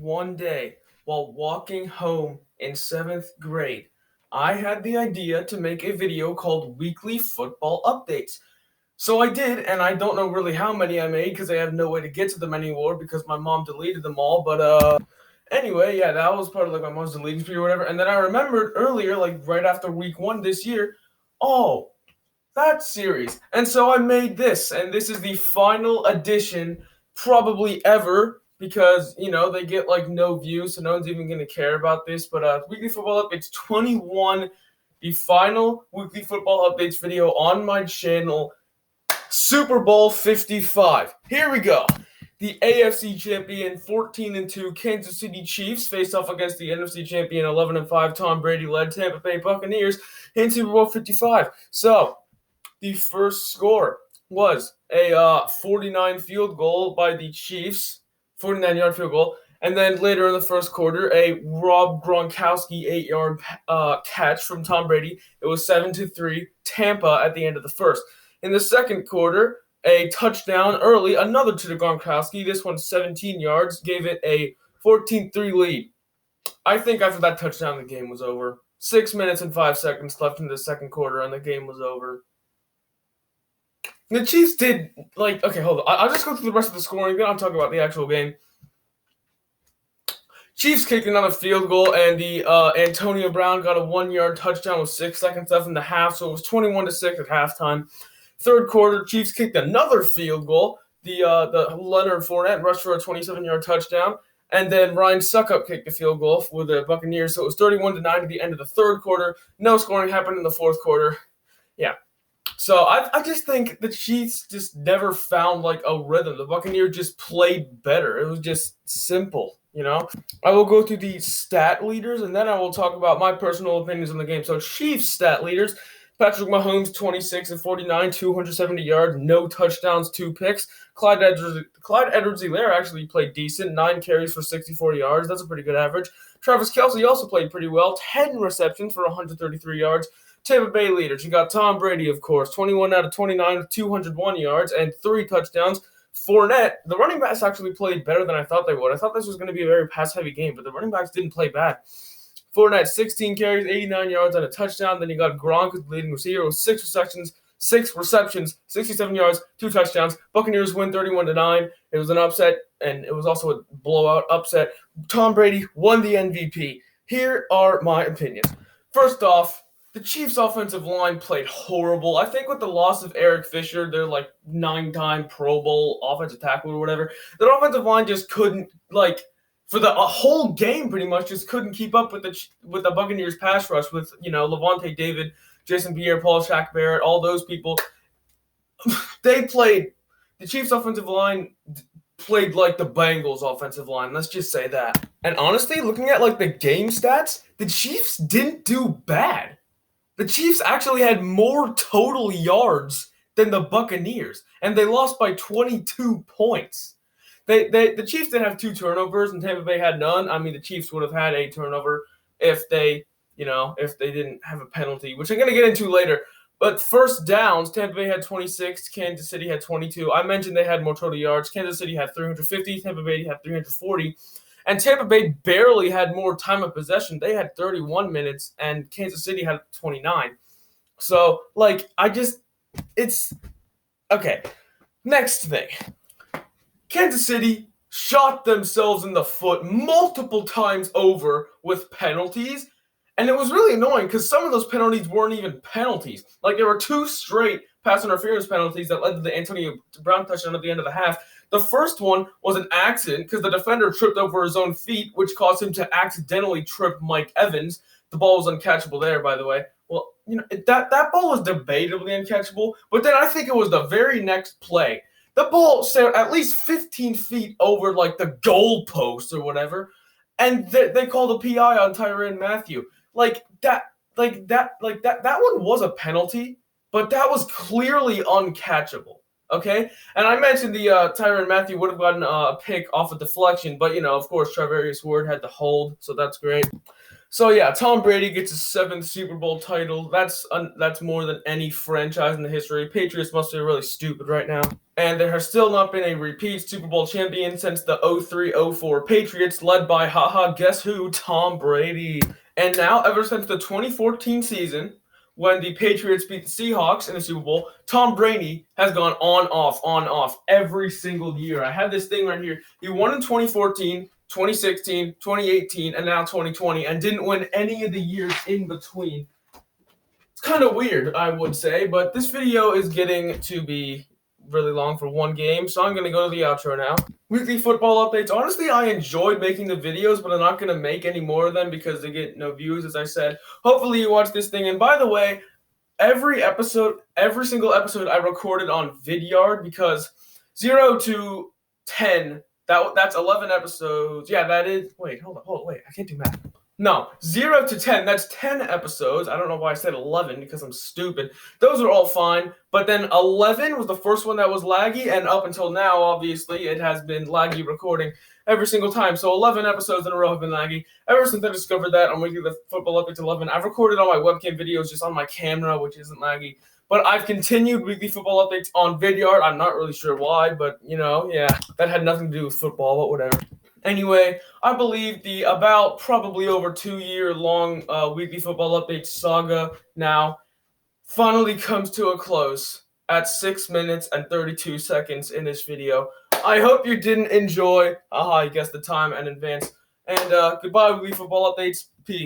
one day while walking home in seventh grade, I had the idea to make a video called Weekly Football Updates. So I did, and I don't know really how many I made because I have no way to get to them anymore because my mom deleted them all. But anyway, yeah, that was part of like my mom's deleting spree or whatever. And then I remembered earlier, like right after week one this year, oh, that series. And so I made this, and this is the final edition, probably ever, because they get like no views, so no one's even gonna care about this. But Weekly Football Updates 21, the final Weekly Football Updates video on my channel, Super Bowl 55. Here we go. The AFC champion 14-2 Kansas City Chiefs faced off against the NFC champion 11-5 Tom Brady led Tampa Bay Buccaneers in Super Bowl 55. So the first score was a 49 field goal by the Chiefs, 49-yard field goal. And then later in the first quarter, a Rob Gronkowski 8-yard catch from Tom Brady. It was 7-3 Tampa at the end of the first. In the second quarter, a touchdown early, another to the Gronkowski. This one 17 yards, gave it a 14-3 lead. I think after that touchdown, the game was over. 6 minutes and 5 seconds left in the second quarter, and the game was over. The Chiefs did, okay, hold on. I'll just go through the rest of the scoring, then I'll talk about the actual game. Chiefs kicked another field goal, and the Antonio Brown got a 1-yard touchdown with 6 seconds left in the half, so it was 21-6 at halftime. Third quarter, Chiefs kicked another field goal. The Leonard Fournette rushed for a 27-yard touchdown, and then Ryan Suckup kicked a field goal for the Buccaneers, so it was 31-9 at the end of the third quarter. No scoring happened in the fourth quarter. Yeah. So I just think the Chiefs just never found like a rhythm. The Buccaneers just played better. It was just simple, I will go through the stat leaders, and then I will talk about my personal opinions on the game. So Chiefs stat leaders: Patrick Mahomes, 26-49, 270 yards, no touchdowns, 2 picks. Clyde Edwards-Helaire actually played decent, 9 carries for 64 yards. That's a pretty good average. Travis Kelce also played pretty well, 10 receptions for 133 yards. Tampa Bay leaders, you got Tom Brady, of course, 21 out of 29 with 201 yards and 3 touchdowns. Fournette, the running backs actually played better than I thought they would. I thought this was going to be a very pass-heavy game, but the running backs didn't play bad. Fournette, 16 carries, 89 yards, and a touchdown. Then you got Gronk, the leading receiver, with 6 receptions, 67 yards, 2 touchdowns. Buccaneers win 31-9. It was an upset, and it was also a blowout upset. Tom Brady won the MVP. Here are my opinions. First off, the Chiefs' offensive line played horrible. I think with the loss of Eric Fisher, their 9-time Pro Bowl offensive tackle or whatever, their offensive line just couldn't for the whole game pretty much just couldn't keep up with the Buccaneers pass rush with Levante David, Jason Pierre-Paul, Shaq Barrett, all those people. The Chiefs' offensive line played like the Bengals' offensive line. Let's just say that. And honestly, looking at the game stats, the Chiefs didn't do bad. The Chiefs actually had more total yards than the Buccaneers, and they lost by 22 points. The Chiefs did have 2 turnovers, and Tampa Bay had none. I mean, the Chiefs would have had a turnover if they didn't have a penalty, which I'm going to get into later. But first downs, Tampa Bay had 26, Kansas City had 22. I mentioned they had more total yards. Kansas City had 350, Tampa Bay had 340. And Tampa Bay barely had more time of possession. They had 31 minutes, and Kansas City had 29. So, it's okay. Next thing. Kansas City shot themselves in the foot multiple times over with penalties, and it was really annoying because some of those penalties weren't even penalties. There were 2 straight pass interference penalties that led to the Antonio Brown touchdown at the end of the half. The first one was an accident because the defender tripped over his own feet, which caused him to accidentally trip Mike Evans. The ball was uncatchable there, by the way. Well, that ball was debatably uncatchable, but then I think it was the very next play. The ball sailed at least 15 feet over the goal post or whatever, and they called a PI on Tyrann Mathieu. That one was a penalty, but that was clearly uncatchable. Okay, and I mentioned the Tyrann Mathieu would have gotten a pick off a deflection, but of course, Travarius Ward had the hold, so that's great. So yeah, Tom Brady gets his 7th Super Bowl title. That's more than any franchise in the history. Patriots must be really stupid right now. And there has still not been a repeat Super Bowl champion since the 03-04 Patriots, led by guess who? Tom Brady. And now, ever since the 2014 season, when the Patriots beat the Seahawks in the Super Bowl, Tom Brady has gone on off every single year. I have this thing right here. He won in 2014, 2016, 2018, and now 2020, and didn't win any of the years in between. It's kind of weird, I would say, but this video is getting to be really long for one game, so I'm going to go to the outro now. Weekly football updates. Honestly, I enjoyed making the videos, but I'm not going to make any more of them because they get no views, as I said. Hopefully you watch this thing, and by the way, every single episode I recorded on Vidyard, because 0 to 10, that's 11 episodes. Yeah, that is, wait, hold on, wait, I can't do math. No, 0 to 10, that's 10 episodes. I don't know why I said 11 because I'm stupid. Those are all fine, but then 11 was the first one that was laggy, and up until now, obviously, it has been laggy recording every single time. So 11 episodes in a row have been laggy. Ever since I discovered that on Weekly the Football Updates 11, I've recorded all my webcam videos just on my camera, which isn't laggy. But I've continued Weekly Football Updates on Vidyard. I'm not really sure why, but, yeah, that had nothing to do with football, but whatever. Anyway, I believe the about probably over 2-year-long Weekly Football Updates saga now finally comes to a close at 6 minutes and 32 seconds in this video. I hope you didn't enjoy. You guessed the time in advance. And goodbye, Weekly Football Updates. Peace.